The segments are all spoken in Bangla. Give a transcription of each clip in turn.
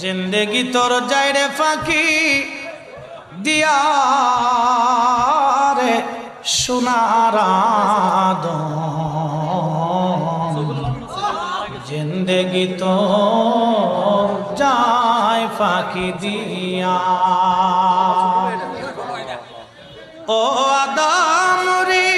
জিন্দেগি তোর যায় রে ফাঁকি দিয়া রে সোনার জিন্দেগি তোর যায় ফাঁকি দিয়া। ও আদম রে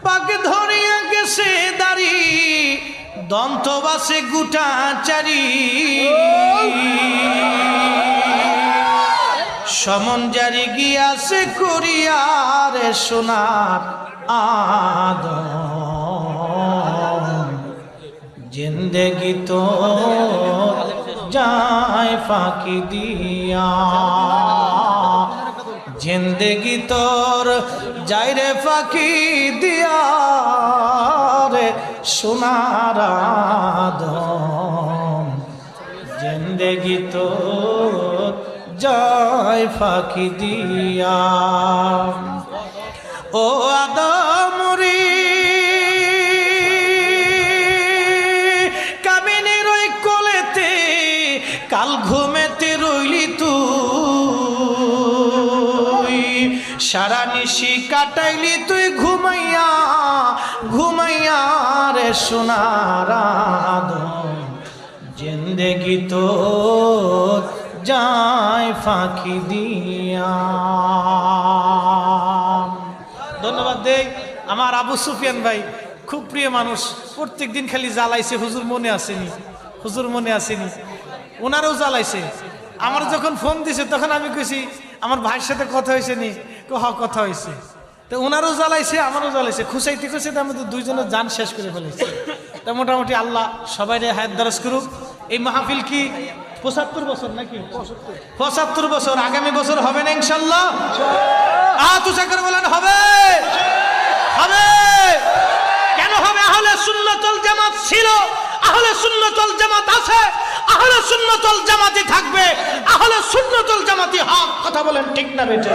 পাক ধরিয়া গেছে দাড়ি দন্ত বাসে গুটা চারি সমন জারি গিয়াছে করিয়ারে সোনার আদম জিন্দেগি তো যায় ফাঁকি দিয়া। জিন্দেগি তোর যায় রে ফাঁকি দিয়া রে সোনার আদম জিন্দেগি তোর যায় ফাঁকি দিয়া। ও আদম রে কামিনীর ওই কোলেতে কাল ঘুমেতে রইলি তুই সারা নিশি কাটাইলি তুই ঘুমাইয়া ঘুমাইয়া রে সোনার আদম জিন্দেগি তোর যায় ফাঁকি দিয়া। ধন্যবাদ দেই আমার আবু সুফিয়ান ভাই, খুব প্রিয় মানুষ, প্রত্যেক দিন খালি জ্বালাইছে হুজুর মনে আসেনি, হুজুর মনে আসেনি, ওনারও জ্বালাইছে। আমার যখন ফোন দিছে তখন আমি কইছি আমার ভাইয়ের সাথে কথা হয়েছে নি, কথা হয়েছে, তো ওনারও জ্বালাইছে আমারও জ্বালাইছে, খুশাইতে খুশাইতে আমাদের দুইজনের জান শেষ করে ফেলেছে। তা মোটামুটি আল্লাহ সবাই হায়াত দারাজ করুক। এই মাহফিল কি ৭৫ বছর নাকি ৭৫ বছর, আগামী বছর হবে না ইনশাল্লাহ? তুষা করে বলেন হবে, হবে। কেন হবে? আহলে সুন্নাতুল জামাত ছিল, আহলে সুন্নাতুল জামাত আছে, আহলে সুন্নাতুল জামাতি থাকবে, আহলে সুন্নাতুল জামাতি হক। কথা বলেন ঠিক না বেটে?